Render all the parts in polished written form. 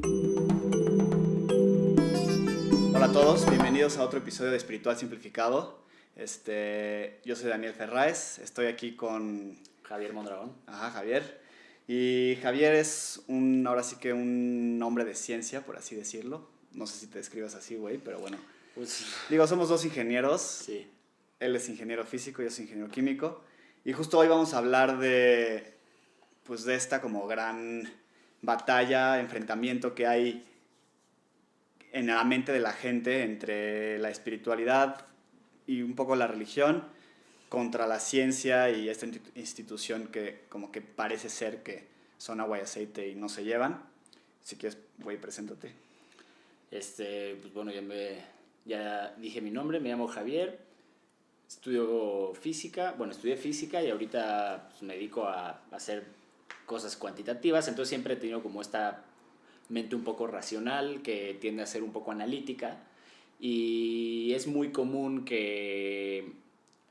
Hola a todos, bienvenidos a otro episodio de Espiritual Simplificado. Yo soy Daniel Ferráez, estoy aquí con Javier Mondragón. Javier. Y Javier es ahora sí que un hombre de ciencia, por así decirlo. No sé si te describes así, güey, pero bueno. Pues Digo, somos dos ingenieros. sí, Él es ingeniero físico, yo soy ingeniero químico. Y justo hoy vamos a hablar de esta como gran batalla, enfrentamiento que hay en la mente de la gente entre la espiritualidad y un poco la religión contra la ciencia y esta institución que como que parece ser que son agua y aceite y no se llevan. Si quieres, güey, preséntate. pues bueno, ya dije mi nombre, me llamo Javier, estudio física, bueno, estudié física y ahorita pues, me dedico a hacer cosas cuantitativas, entonces siempre he tenido como esta mente un poco racional que tiende a ser un poco analítica y es muy común que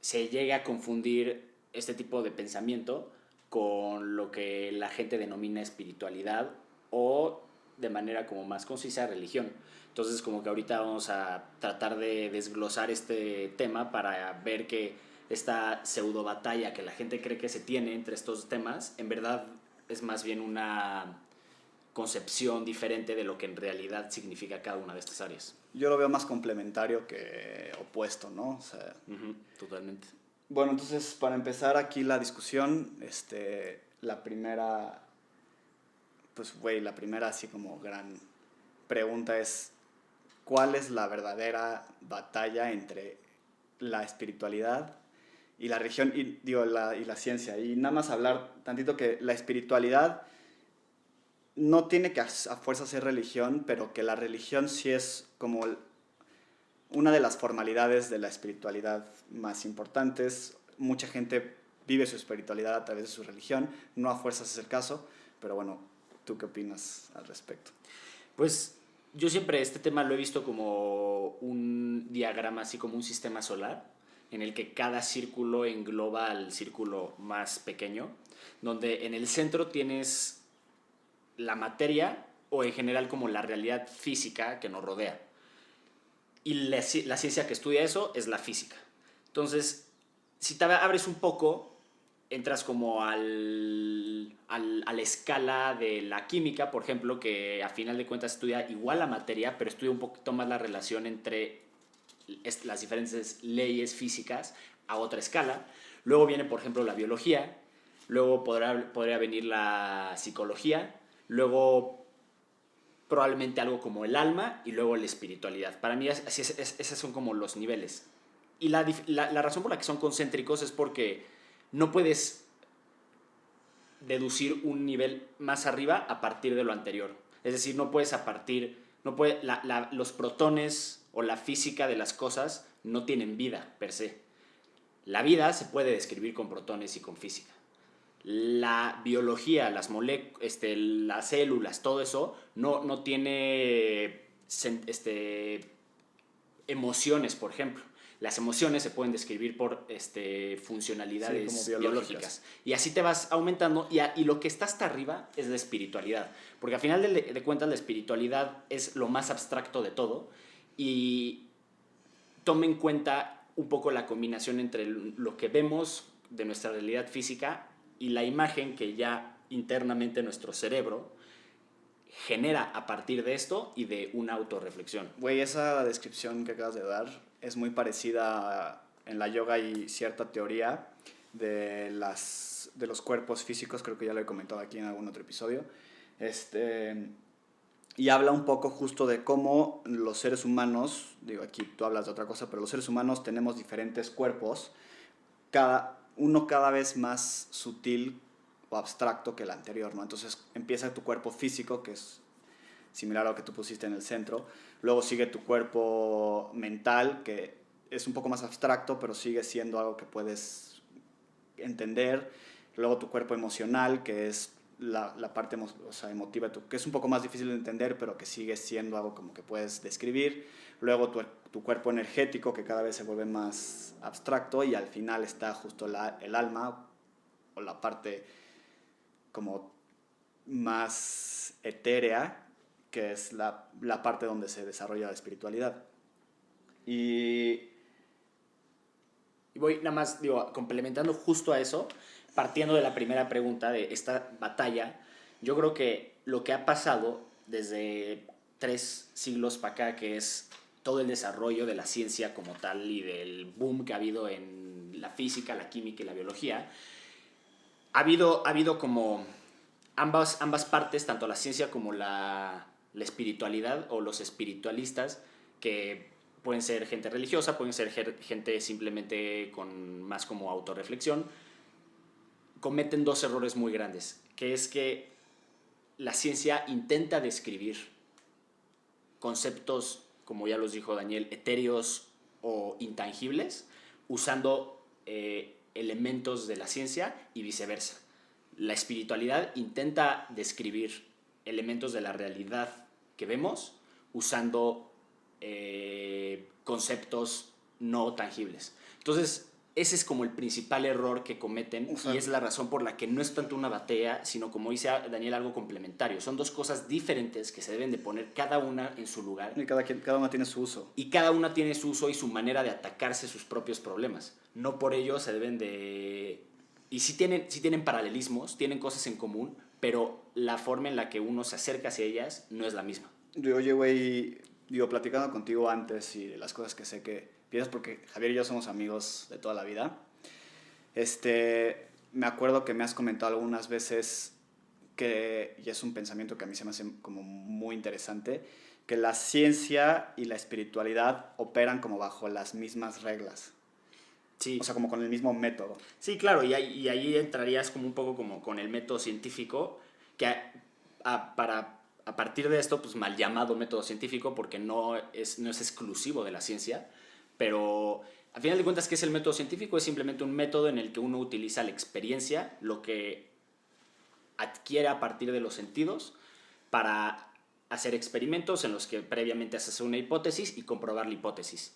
se llegue a confundir este tipo de pensamiento con lo que la gente denomina espiritualidad o de manera como más concisa religión. Entonces como que ahorita vamos a tratar de desglosar este tema para ver que esta pseudo batalla que la gente cree que se tiene entre estos temas en verdad es más bien una concepción diferente de lo que en realidad significa cada una de estas áreas. Yo lo veo más complementario que opuesto, ¿no? O sea, Totalmente. bueno, entonces para empezar aquí la discusión, la primera, pues güey, la primera así como gran pregunta es, ¿cuál es la verdadera batalla entre la espiritualidad y la religión y la ciencia? Y nada más hablar tantito que la espiritualidad no tiene que a fuerza ser religión, pero que la religión sí es como una de las formalidades de la espiritualidad más importantes. Mucha gente vive su espiritualidad a través de su religión, no a fuerzas es el caso, pero bueno, ¿tú qué opinas al respecto? Pues yo siempre este tema lo he visto como un diagrama, así como un sistema solar, en el que cada círculo engloba al círculo más pequeño, donde en el centro tienes la materia o en general como la realidad física que nos rodea. Y la ciencia que estudia eso es la física. Entonces, si te abres un poco, entras como a la escala de la química, por ejemplo, que a final de cuentas estudia igual la materia, pero estudia un poquito más la relación entre las diferentes leyes físicas a otra escala. Luego viene, por ejemplo, la biología, luego podría venir la psicología, luego probablemente algo como el alma y luego la espiritualidad. Para mí esos son como los niveles. Y la razón por la que son concéntricos es porque no puedes deducir un nivel más arriba a partir de lo anterior. Es decir, no puedes a partir, no puede, los protones o la física de las cosas no tienen vida per se. La vida se puede describir con protones y con física. La biología, las células, todo eso no tiene emociones, por ejemplo. Las emociones se pueden describir por funcionalidades Sí, como biológicas. Y así te vas aumentando y lo que está hasta arriba es la espiritualidad. Porque al final de cuentas la espiritualidad es lo más abstracto de todo y toma en cuenta un poco la combinación entre lo que vemos de nuestra realidad física y la imagen que ya internamente nuestro cerebro genera a partir de esto y de una autorreflexión. Güey, esa descripción que acabas de dar es muy parecida en la yoga y cierta teoría de los cuerpos físicos, creo que ya lo he comentado aquí en algún otro episodio. Este, y habla un poco justo de cómo los seres humanos, digo aquí tú hablas de otra cosa, pero los seres humanos tenemos diferentes cuerpos, uno cada vez más sutil o abstracto que el anterior, ¿no? Entonces empieza tu cuerpo físico, que es similar a lo que tú pusiste en el centro. Luego sigue tu cuerpo mental, que es un poco más abstracto, pero sigue siendo algo que puedes entender. Luego tu cuerpo emocional, que es la parte o sea, emotiva, que es un poco más difícil de entender, pero que sigue siendo algo como que puedes describir. Luego tu cuerpo energético, que cada vez se vuelve más abstracto, y al final está justo el alma, o la parte como más etérea, que es la parte donde se desarrolla la espiritualidad. Y voy nada más, digo, complementando justo a eso, partiendo de la primera pregunta de esta batalla, yo creo que lo que ha pasado desde 3 siglos para acá, que es todo el desarrollo de la ciencia como tal y del boom que ha habido en la física, la química y la biología, ha habido como ambas partes, tanto la ciencia como la espiritualidad o los espiritualistas, que pueden ser gente religiosa, pueden ser gente simplemente con más como autorreflexión, cometen 2 errores muy grandes, que es que la ciencia intenta describir conceptos, como ya los dijo Daniel, etéreos o intangibles, usando elementos de la ciencia y viceversa. La espiritualidad intenta describir elementos de la realidad que vemos usando conceptos no tangibles. Entonces, ese es como el principal error que cometen, y es la razón por la que no es tanto una batalla, sino, como dice Daniel, algo complementario. Son 2 cosas diferentes que se deben de poner cada una en su lugar. Y cada una tiene su uso. Y cada una tiene su uso y su manera de atacarse sus propios problemas. No por ello se deben de... Y sí tienen paralelismos, tienen cosas en común, pero la forma en la que uno se acerca hacia ellas no es la misma. Oye, güey, digo, platicando contigo antes y de las cosas que sé que piensas, porque Javier y yo somos amigos de toda la vida, me acuerdo que me has comentado algunas veces que, y es un pensamiento que a mí se me hace como muy interesante, que la ciencia y la espiritualidad operan como bajo las mismas reglas. Sí. O sea, como con el mismo método. Sí, claro, y ahí entrarías como un poco como con el método científico, que a partir de esto, pues mal llamado método científico, porque no es exclusivo de la ciencia, pero a final de cuentas, ¿qué es el método científico? Es simplemente un método en el que uno utiliza la experiencia, lo que adquiere a partir de los sentidos, para hacer experimentos en los que previamente haces una hipótesis y comprobar la hipótesis.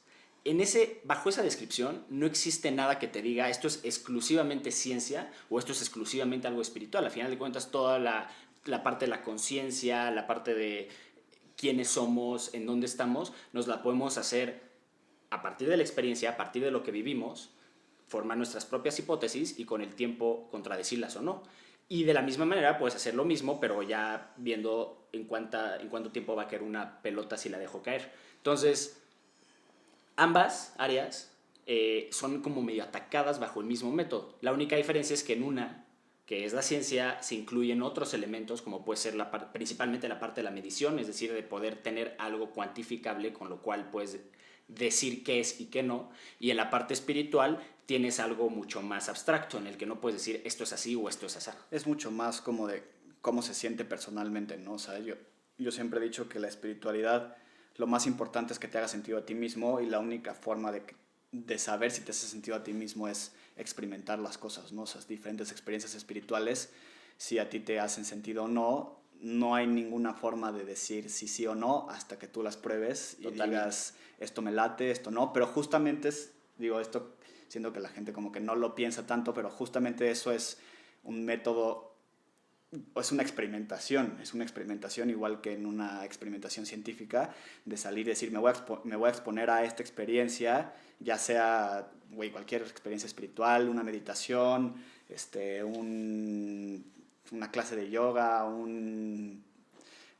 Bajo esa descripción no existe nada que te diga esto es exclusivamente ciencia o esto es exclusivamente algo espiritual. Al final de cuentas, toda la parte de la conciencia, la parte de quiénes somos, en dónde estamos, nos la podemos hacer a partir de la experiencia, a partir de lo que vivimos, formar nuestras propias hipótesis y con el tiempo contradecirlas o no. Y de la misma manera puedes hacer lo mismo, pero ya viendo en cuánto tiempo va a caer una pelota si la dejo caer. Entonces, ambas áreas son como medio atacadas bajo el mismo método. La única diferencia es que en una, que es la ciencia, se incluyen otros elementos, como puede ser principalmente la parte de la medición, es decir, de poder tener algo cuantificable, con lo cual puedes decir qué es y qué no. Y en la parte espiritual tienes algo mucho más abstracto, en el que no puedes decir esto es así o esto es así. Es mucho más como de cómo se siente personalmente, ¿no? O sea, yo siempre he dicho que la espiritualidad, lo más importante es que te haga sentido a ti mismo, y la única forma de saber si te hace sentido a ti mismo es experimentar las cosas, ¿no? O sea, diferentes experiencias espirituales, si a ti te hacen sentido o no, no hay ninguna forma de decir si sí o no hasta que tú las pruebes y digas esto me late, esto no, pero justamente esto siendo que la gente como que no lo piensa tanto, pero justamente eso es un método, es una experimentación igual que en una experimentación científica, de salir y decir me voy a exponer a esta experiencia, ya sea cualquier experiencia espiritual, una meditación, una clase de yoga, un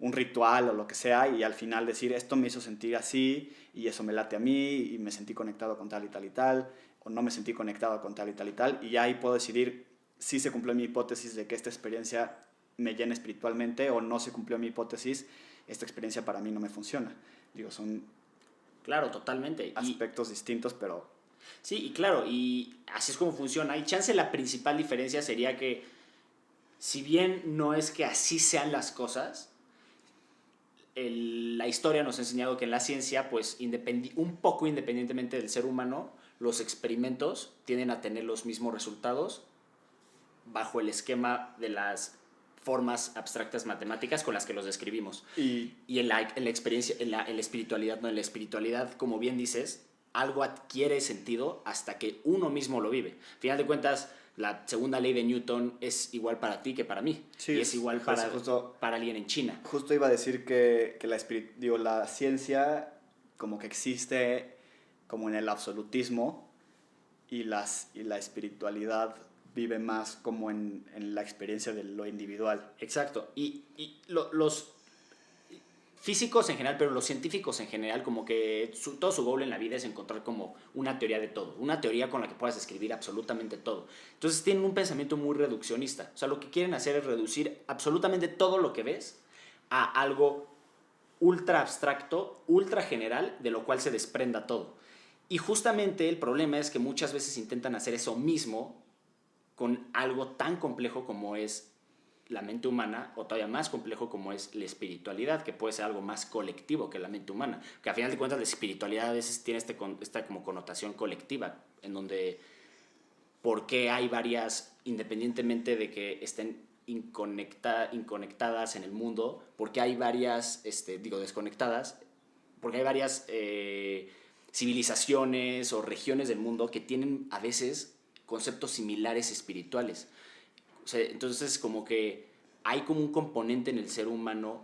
ritual o lo que sea, y al final decir esto me hizo sentir así y eso me late a mí y me sentí conectado con tal y tal y tal, o no me sentí conectado con tal y tal y tal, y ya ahí puedo decidir si se cumplió mi hipótesis de que esta experiencia me llena espiritualmente, o no se cumplió mi hipótesis, esta experiencia para mí no me funciona. Son claro, totalmente aspectos distintos, pero sí, y claro, y así es como funciona. Y chance la principal diferencia sería que, si bien no es que así sean las cosas, la historia nos ha enseñado que en la ciencia, pues un poco independientemente del ser humano, los experimentos tienden a tener los mismos resultados bajo el esquema de las formas abstractas matemáticas con las que los describimos. Y en la experiencia, en la espiritualidad, no, en la espiritualidad, como bien dices, algo adquiere sentido hasta que uno mismo lo vive. Al final de cuentas, la segunda ley de Newton es igual para ti que para mí. Sí, y es igual para, justo, para alguien en China. justo iba a decir que la ciencia como que existe como en el absolutismo y la espiritualidad vive más como en la experiencia de lo individual. Exacto. Los físicos en general, pero los científicos en general, como que todo su goal en la vida es encontrar como una teoría de todo, una teoría con la que puedas escribir absolutamente todo. Entonces tienen un pensamiento muy reduccionista. O sea, lo que quieren hacer es reducir absolutamente todo lo que ves a algo ultra abstracto, ultra general, de lo cual se desprenda todo. Y justamente el problema es que muchas veces intentan hacer eso mismo con algo tan complejo como es la mente humana, o todavía más complejo como es la espiritualidad, que puede ser algo más colectivo que la mente humana. Que a final de cuentas la espiritualidad a veces tiene esta como connotación colectiva, en donde por qué hay varias, independientemente de que estén inconectadas en el mundo, porque hay varias, desconectadas, porque hay varias civilizaciones o regiones del mundo que tienen a veces conceptos similares espirituales. O sea, entonces como que hay como un componente en el ser humano,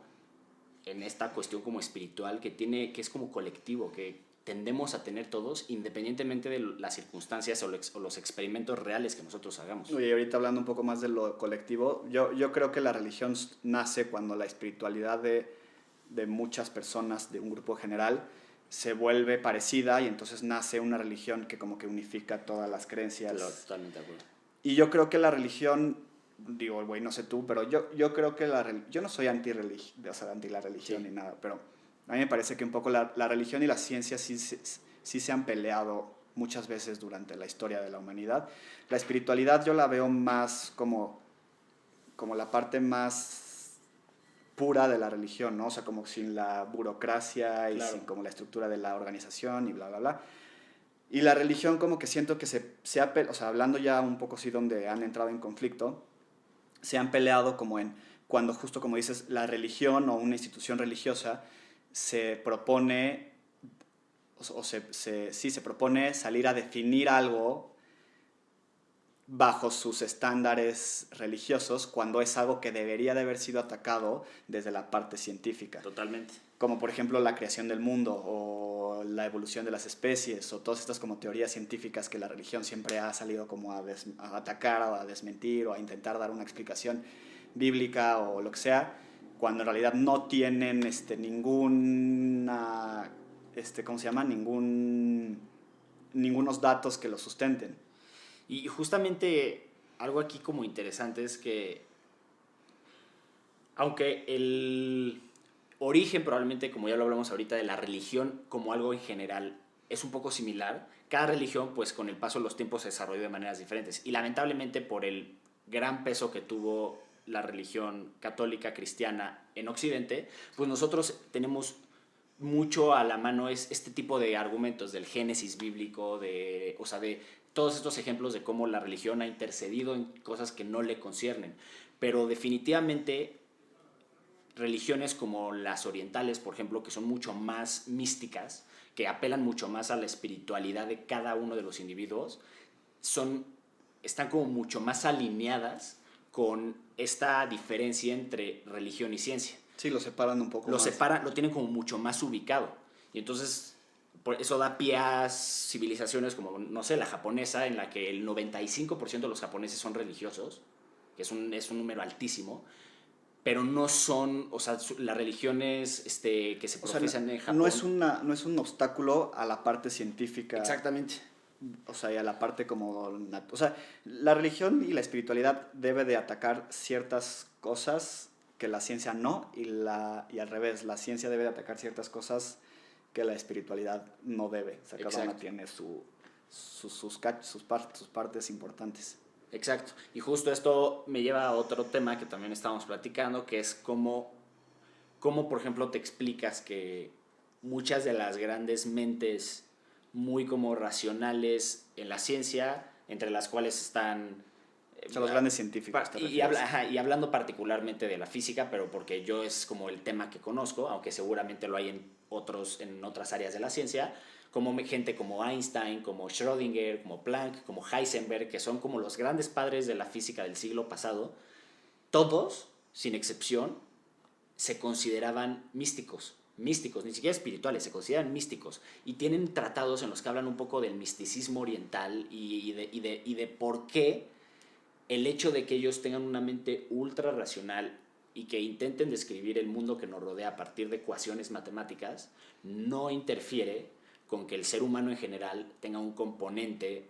en esta cuestión como espiritual, que es como colectivo, que tendemos a tener todos, independientemente de las circunstancias o los experimentos reales que nosotros hagamos. Oye, ahorita hablando un poco más de lo colectivo, yo creo que la religión nace cuando la espiritualidad de muchas personas, de un grupo general, se vuelve parecida y entonces nace una religión que como que unifica todas las creencias. Claro, totalmente de acuerdo. Y yo creo que la religión, digo, güey, no sé tú, pero yo creo que yo no soy anti la religión Sí. ni nada, pero a mí me parece que un poco la religión y la ciencia sí se han peleado muchas veces durante la historia de la humanidad. La espiritualidad yo la veo más como la parte más pura de la religión, ¿no? O sea, como sin la burocracia y Claro. sin como la estructura de la organización y bla, bla, bla. Y la religión como que siento que o sea, hablando ya un poco así donde han entrado en conflicto, se han peleado como en cuando justo como dices, la religión o una institución religiosa se propone, sí, se propone salir a definir algo bajo sus estándares religiosos cuando es algo que debería de haber sido atacado desde la parte científica. Totalmente. Como por ejemplo la creación del mundo o la evolución de las especies o todas estas como teorías científicas que la religión siempre ha salido como a atacar o a desmentir o a intentar dar una explicación bíblica o lo que sea, cuando en realidad no tienen ninguna, ¿cómo se llama? Ningunos datos que lo sustenten. Y justamente algo aquí como interesante es que, aunque el origen probablemente, como ya lo hablamos ahorita, de la religión como algo en general es un poco similar, cada religión pues con el paso de los tiempos se desarrolló de maneras diferentes. Y lamentablemente por el gran peso que tuvo la religión católica cristiana en Occidente, pues nosotros tenemos mucho a la mano es este tipo de argumentos del génesis bíblico, o sea, de todos estos ejemplos de cómo la religión ha intercedido en cosas que no le conciernen. Pero definitivamente religiones como las orientales, por ejemplo, que son mucho más místicas, que apelan mucho más a la espiritualidad de cada uno de los individuos, están como mucho más alineadas con esta diferencia entre religión y ciencia. Sí, lo separan un poco más. Lo tienen como mucho más ubicado. Y entonces, por eso da pie a civilizaciones como, no sé, la japonesa, en la que el 95% de los japoneses son religiosos, que es un número altísimo, pero no son, o sea, las religiones que se profesan en Japón. No es un obstáculo a la parte científica. Exactamente. O sea, y a la parte como... O sea, la religión y la espiritualidad debe de atacar ciertas cosas que la ciencia no, y al revés, la ciencia debe de atacar ciertas cosas que la espiritualidad no debe. O sea, cada una tiene sus partes importantes. Exacto. Y justo esto me lleva a otro tema que también estábamos platicando, que es cómo, por ejemplo, te explicas que muchas de las grandes mentes muy como racionales en la ciencia, entre las cuales están O sea, los grandes científicos. Y hablando particularmente de la física, pero porque yo es como el tema que conozco, aunque seguramente lo hay en otras áreas de la ciencia, como gente como Einstein, como Schrödinger, como Planck, como Heisenberg, que son como los grandes padres de la física del siglo pasado, todos, sin excepción, se consideraban místicos, ni siquiera espirituales, se consideran místicos, y tienen tratados en los que hablan un poco del misticismo oriental y de por qué el hecho de que ellos tengan una mente ultra racional y que intenten describir el mundo que nos rodea a partir de ecuaciones matemáticas no interfiere con que el ser humano en general tenga un componente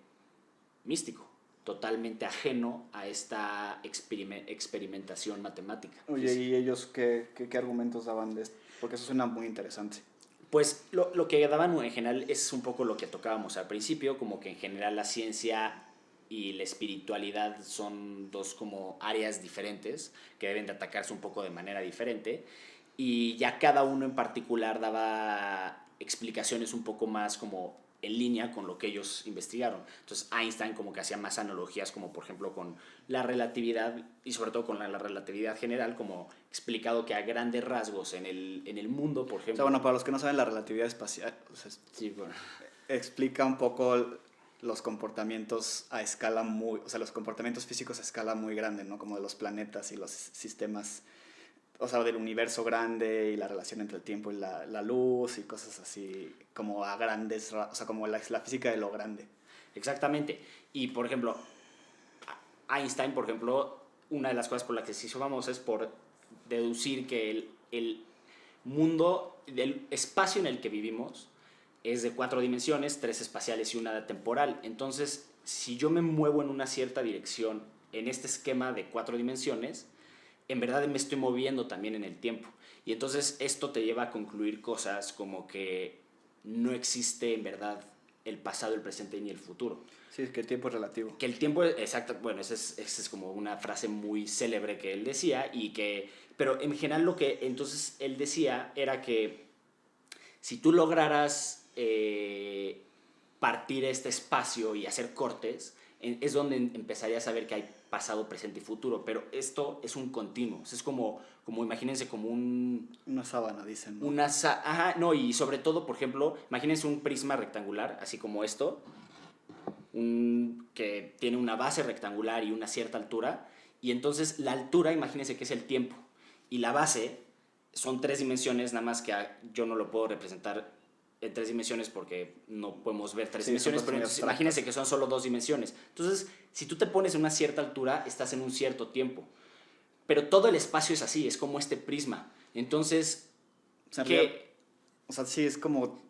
místico, totalmente ajeno a esta experimentación matemática. Oye, ¿y ellos qué argumentos daban de esto? Porque eso suena muy interesante. Pues lo que daban en general es un poco lo que tocábamos al principio, como que en general la ciencia y la espiritualidad son dos como áreas diferentes que deben de atacarse un poco de manera diferente, y ya cada uno en particular daba explicaciones un poco más como en línea con lo que ellos investigaron. Entonces Einstein como que hacía más analogías, como por ejemplo con la relatividad, y sobre todo con la relatividad general, como explicado que a grandes rasgos en el mundo, por ejemplo... O sea, bueno, para los que no saben, la relatividad espacial, o sea, sí, bueno, explica un poco los comportamientos a escala muy... O sea, los comportamientos físicos a escala muy grande, ¿no? Como de los planetas y los sistemas, o sea, del universo grande y la relación entre el tiempo y la luz y cosas así, como a grandes... O sea, como la física de lo grande. Exactamente. Y, por ejemplo, Einstein, por ejemplo, una de las cosas por las que se hizo famosa es por deducir que el mundo, el espacio en el que vivimos es de 4 dimensiones, 3 espaciales y una temporal. Entonces, si yo me muevo en una cierta dirección en este esquema de 4 dimensiones, en verdad me estoy moviendo también en el tiempo. Y entonces esto te lleva a concluir cosas como que no existe en verdad el pasado, el presente ni el futuro. Sí, es que el tiempo es relativo. Que el tiempo, exacto, bueno, esa es como una frase muy célebre que él decía, pero en general lo que entonces él decía era que si tú lograras partir este espacio y hacer cortes, es donde empezarías a ver que hay pasado, presente y futuro, pero esto es un continuo, es como imagínense como una sábana, dicen, ¿no? Ajá, no, y sobre todo, por ejemplo, imagínense un prisma rectangular, así como esto, que tiene una base rectangular y una cierta altura, y entonces la altura, imagínense que es el tiempo, y la base son 3 dimensiones, nada más que yo no lo puedo representar en 3 dimensiones porque no podemos ver 3 dimensiones, pero entonces, imagínense que son solo 2 dimensiones. Entonces, si tú te pones en una cierta altura, estás en un cierto tiempo, pero todo el espacio es así, es como este prisma. Entonces, o sea, sí, es como...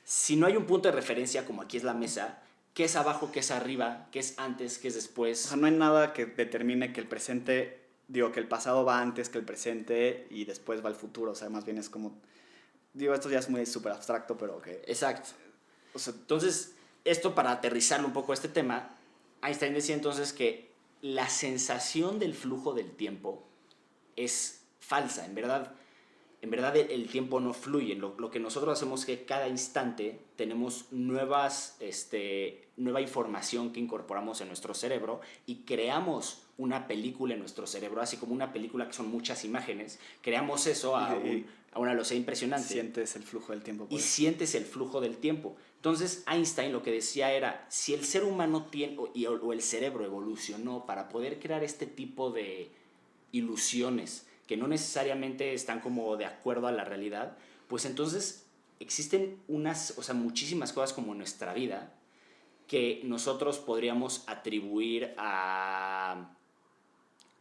Si no hay un punto de referencia, como aquí es la mesa, ¿qué es abajo, qué es arriba, qué es antes, qué es después? O sea, no hay nada que determine que el presente, digo, que el pasado va antes que el presente y después va el futuro. O sea, más bien es como... Digo, esto ya es muy súper abstracto, pero que... Exacto. O sea, entonces, esto para aterrizarlo un poco a este tema, Einstein decía entonces que la sensación del flujo del tiempo es falsa. En verdad el tiempo no fluye. Lo que nosotros hacemos es que cada instante tenemos nueva información que incorporamos en nuestro cerebro y creamos una película en nuestro cerebro, así como una película que son muchas imágenes. Creamos eso a una velocidad impresionante. Sientes el flujo del tiempo. Pues. Y sientes el flujo del tiempo. Entonces Einstein lo que decía era, si el ser humano tiene, o el cerebro evolucionó para poder crear este tipo de ilusiones que no necesariamente están como de acuerdo a la realidad, pues entonces existen muchísimas cosas como en nuestra vida que nosotros podríamos atribuir a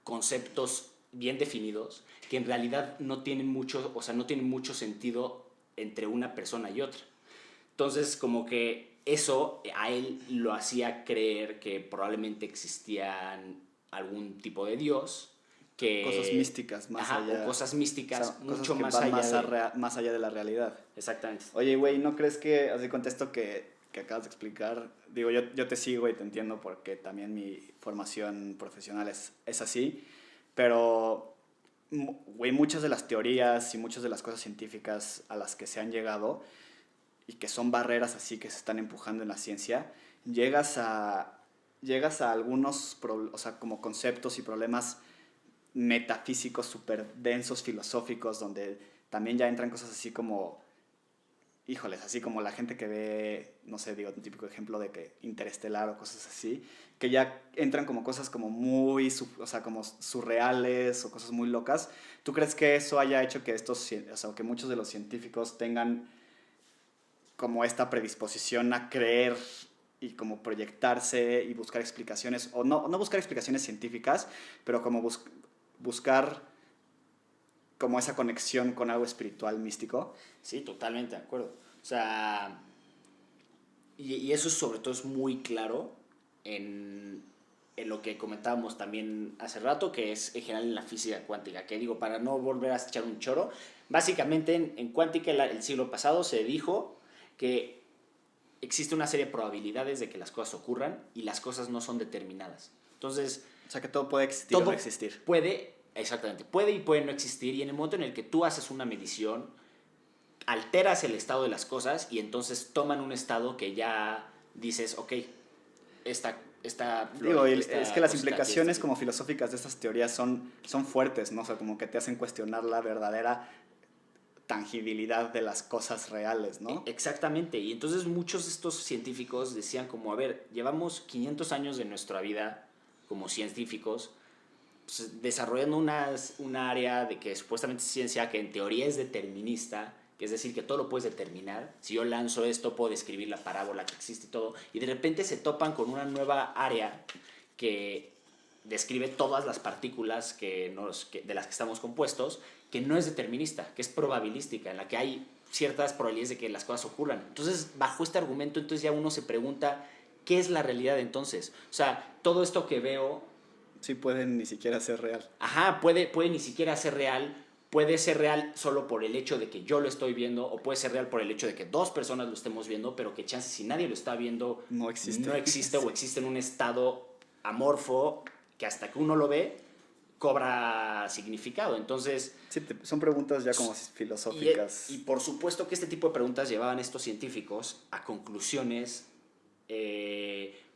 conceptos bien definidos que en realidad no tienen mucho sentido entre una persona y otra. Entonces, como que eso a él lo hacía creer que probablemente existían algún tipo de Dios, cosas místicas más allá. O cosas místicas, o sea, mucho cosas que más van allá más allá de la realidad. Exactamente. Oye, güey, ¿no crees que, así contesto que acabas de explicar, digo, yo te sigo y te entiendo porque también mi formación profesional es así, pero, güey, muchas de las teorías y muchas de las cosas científicas a las que se han llegado y que son barreras así que se están empujando en la ciencia, llegas a llegas a algunos, o sea, como conceptos y problemas metafísicos súper densos, filosóficos, donde también ya entran cosas así como, híjoles, así como la gente que ve, no sé, digo, un típico ejemplo de que Interestelar o cosas así, que ya entran como cosas como muy, o sea, como surreales o cosas muy locas. ¿Tú crees que eso haya hecho que o sea, que muchos de los científicos tengan como esta predisposición a creer y como proyectarse y buscar explicaciones, o no buscar explicaciones científicas, pero como buscar como esa conexión con algo espiritual, místico? Sí, totalmente de acuerdo. O sea, y eso sobre todo es muy claro en lo que comentábamos también hace rato, que es en general en la física cuántica, que digo, para no volver a echar un choro, básicamente en cuántica el siglo pasado se dijo que existe una serie de probabilidades de que las cosas ocurran y las cosas no son determinadas. Entonces, O sea, que todo puede existir o no todo existir. puede, exactamente, puede y puede no existir, y en el momento en el que tú haces una medición, alteras el estado de las cosas y entonces toman un estado que ya dices, ok, Digo, es que esta las cosita aquí, implicaciones como filosóficas de estas teorías son fuertes, ¿no? O sea, como que te hacen cuestionar la verdadera tangibilidad de las cosas reales, ¿no? Exactamente, y entonces muchos de estos científicos decían como, a ver, llevamos 500 años de nuestra vida como científicos pues, desarrollando una área de que supuestamente es ciencia, que en teoría es determinista, que es decir, que todo lo puedes determinar. Si yo lanzo esto, puedo describir la parábola que existe y todo, y de repente se topan con una nueva área que describe todas las partículas de las que estamos compuestos, que no es determinista, que es probabilística, en la que hay ciertas probabilidades de que las cosas ocurran. Entonces, bajo este argumento, entonces ya uno se pregunta, ¿qué es la realidad entonces? O sea, todo esto que veo, Sí pueden ni siquiera ser real. ajá, puede ni siquiera ser real, puede ser real solo por el hecho de que yo lo estoy viendo, o puede ser real por el hecho de que dos personas lo estemos viendo, pero que chance si nadie lo está viendo, No existe. no existe Sí. o existe en un estado amorfo que hasta que uno lo ve cobra significado. Entonces, Sí, son preguntas ya como y filosóficas. por supuesto que este tipo de preguntas llevaban a estos científicos a conclusiones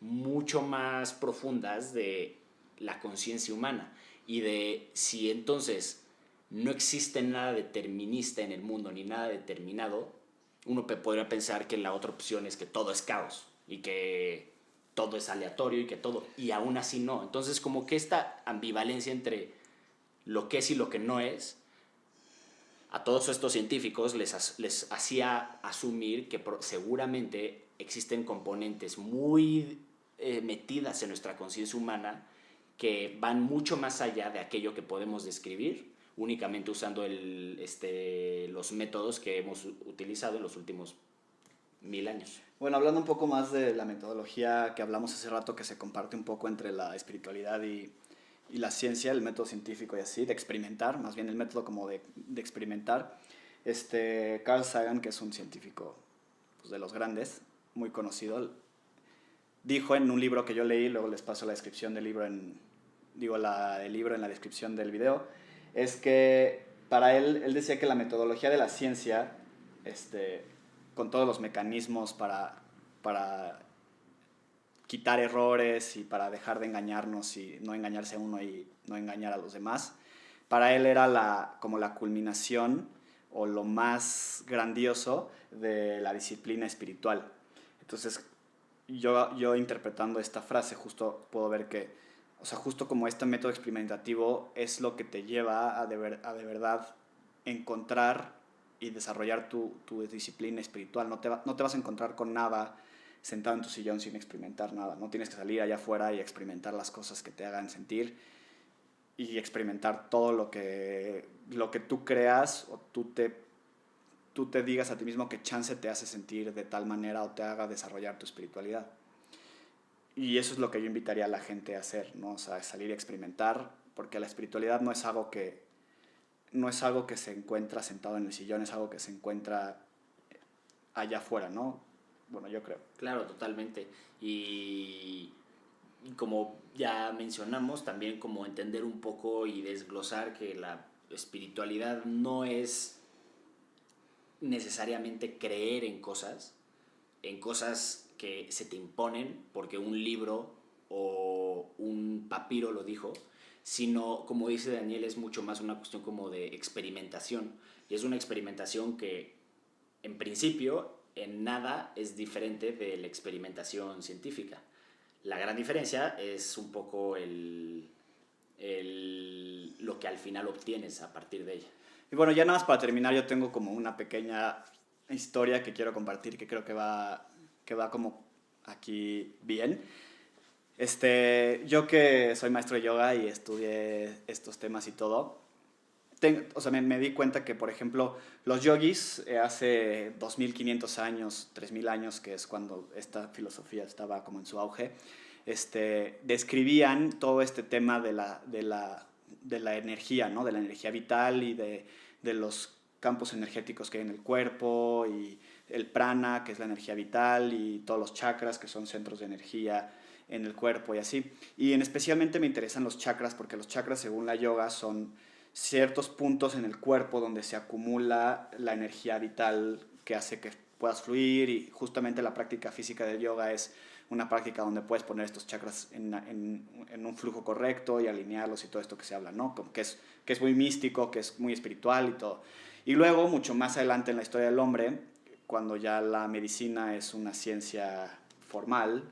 mucho más profundas de la conciencia humana y de si entonces no existe nada determinista en el mundo ni nada determinado, uno podría pensar que la otra opción es que todo es caos y que todo es aleatorio y aún así no. Entonces como que esta ambivalencia entre lo que es y lo que no es, a todos estos científicos les hacía asumir que seguramente existen componentes muy metidas en nuestra conciencia humana que van mucho más allá de aquello que podemos describir únicamente usando los métodos que hemos utilizado en los últimos 1000 años. Bueno, hablando un poco más de la metodología que hablamos hace rato, que se comparte un poco entre la espiritualidad y la ciencia, el método científico y así, de experimentar, más bien el método como de experimentar. Carl Sagan, que es un científico pues, de los grandes, muy conocido, dijo en un libro que yo leí, luego les paso la descripción del libro el libro en la descripción del video, es que para él decía que la metodología de la ciencia, con todos los mecanismos para quitar errores y para dejar de engañarnos y no engañarse a uno y no engañar a los demás, para él era como la culminación o lo más grandioso de la disciplina espiritual. Entonces, yo interpretando esta frase justo puedo ver que, o sea, justo como este método experimentativo es lo que te lleva a de verdad encontrar y desarrollar tu disciplina espiritual. No te vas a encontrar con nada sentado en tu sillón sin experimentar nada. No tienes que salir allá afuera y experimentar las cosas que te hagan sentir y experimentar todo lo que tú creas o tú te digas a ti mismo que chance te hace sentir de tal manera o te haga desarrollar tu espiritualidad. Y eso es lo que yo invitaría a la gente a hacer, ¿no? O sea, salir a experimentar, porque la espiritualidad no es algo que se encuentra sentado en el sillón, es algo que se encuentra allá afuera, ¿no? Bueno, yo creo. Claro, totalmente. Y como ya mencionamos, también como entender un poco y desglosar que la espiritualidad no es necesariamente creer en cosas que se te imponen porque un libro o un papiro lo dijo, sino, como dice Daniel, es mucho más una cuestión como de experimentación. Y es una experimentación que, en principio, en nada es diferente de la experimentación científica. La gran diferencia es un poco lo que al final obtienes a partir de ella. Y bueno, ya nada más para terminar, yo tengo como una pequeña historia que quiero compartir que creo que va como aquí bien. Yo que soy maestro de yoga y estudié estos temas y todo, o sea, me di cuenta que, por ejemplo, los yogis hace 2500 años, 3000 años, que es cuando esta filosofía estaba como en su auge, describían todo este tema de la energía, ¿no? De la energía vital y de los campos energéticos que hay en el cuerpo, y el prana, que es la energía vital, y todos los chakras, que son centros de energía en el cuerpo y así. Y especialmente me interesan los chakras, porque los chakras, según la yoga, son ciertos puntos en el cuerpo donde se acumula la energía vital que hace que puedas fluir, y justamente la práctica física del yoga es una práctica donde puedes poner estos chakras en un flujo correcto y alinearlos y todo esto que se habla, ¿no? Que es muy místico, que es muy espiritual y todo. Y luego, mucho más adelante en la historia del hombre, cuando ya la medicina es una ciencia formal,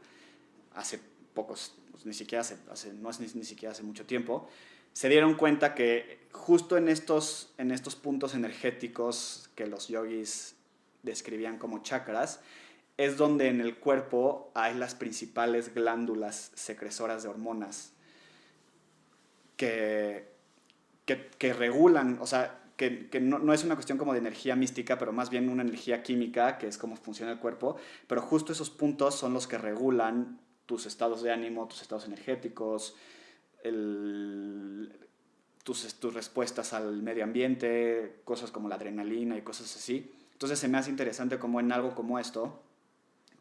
hace pocos, pues no es ni siquiera hace mucho tiempo, se dieron cuenta que justo en estos puntos energéticos que los yogis describían como chakras, es donde en el cuerpo hay las principales glándulas secresoras de hormonas que regulan, o sea, que no es una cuestión como de energía mística, pero más bien una energía química, que es cómo funciona el cuerpo, pero justo esos puntos son los que regulan tus estados de ánimo, tus estados energéticos, tus respuestas al medio ambiente, cosas como la adrenalina y cosas así. Entonces se me hace interesante cómo en algo como esto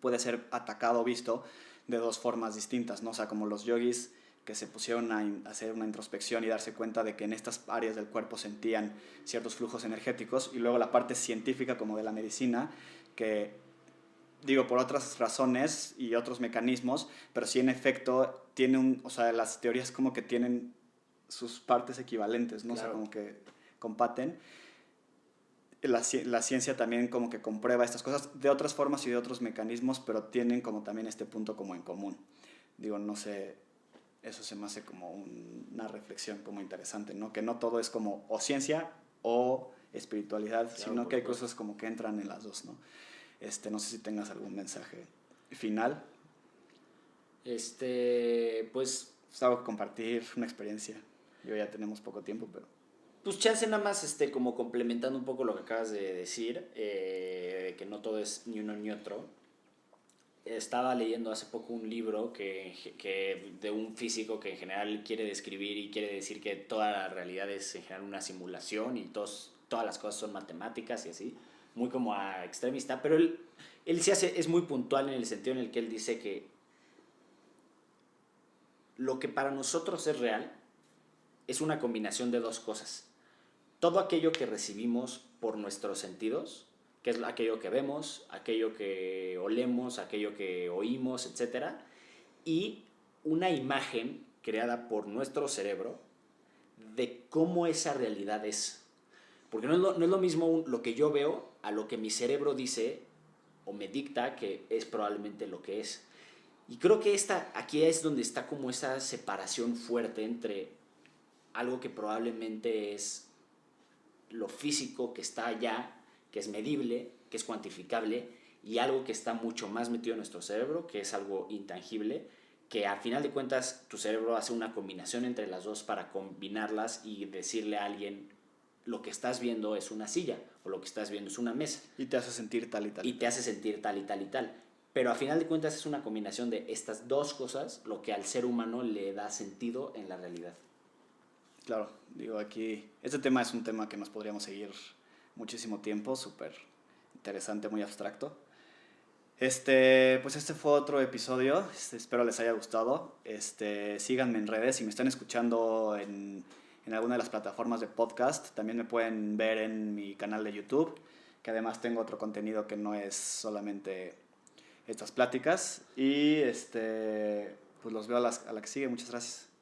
puede ser atacado o visto de dos formas distintas, ¿no? O sea, como los yogis que se pusieron a hacer una introspección y darse cuenta de que en estas áreas del cuerpo sentían ciertos flujos energéticos, y luego la parte científica como de la medicina, que digo por otras razones y otros mecanismos, pero sí en efecto tiene o sea, las teorías como que tienen sus partes equivalentes, ¿no? Claro. O sea, como que compaten. La ciencia también como que comprueba estas cosas de otras formas y de otros mecanismos, pero tienen como también este punto como en común. Digo, no sé, eso se me hace como una reflexión como interesante, ¿no? Que no todo es como o ciencia o espiritualidad, claro, sino que hay cosas como que entran en las dos, ¿no? No sé si tengas algún mensaje final. Pues algo que compartir, una experiencia. Yo ya tenemos poco tiempo, pero... Pues chance nada más como complementando un poco lo que acabas de decir, que no todo es ni uno ni otro. Estaba leyendo hace poco un libro de un físico que en general quiere describir y quiere decir que toda la realidad es en general una simulación y todas las cosas son matemáticas y así, muy como a extremista, pero él es muy puntual en el sentido en el que él dice que lo que para nosotros es real es una combinación de dos cosas. Todo aquello que recibimos por nuestros sentidos, que es aquello que vemos, aquello que olemos, aquello que oímos, etc. Y una imagen creada por nuestro cerebro de cómo esa realidad es. Porque no es lo mismo lo que yo veo a lo que mi cerebro dice o me dicta que es probablemente lo que es. Y creo que aquí es donde está como esa separación fuerte entre algo que probablemente es lo físico, que está allá, que es medible, que es cuantificable, y algo que está mucho más metido en nuestro cerebro, que es algo intangible, que al final de cuentas tu cerebro hace una combinación entre las dos para combinarlas y decirle a alguien: lo que estás viendo es una silla, o lo que estás viendo es una mesa. Y te hace sentir tal y tal. Y te hace sentir tal y tal y tal. Pero al final de cuentas es una combinación de estas dos cosas lo que al ser humano le da sentido en la realidad. Claro, digo, aquí este tema es un tema que nos podríamos seguir muchísimo tiempo, súper interesante, muy abstracto. Pues este fue otro episodio, espero les haya gustado. Síganme en redes, si me están escuchando en alguna de las plataformas de podcast, también me pueden ver en mi canal de YouTube, que además tengo otro contenido que no es solamente estas pláticas. Y pues pues los veo a la que sigue. Muchas gracias.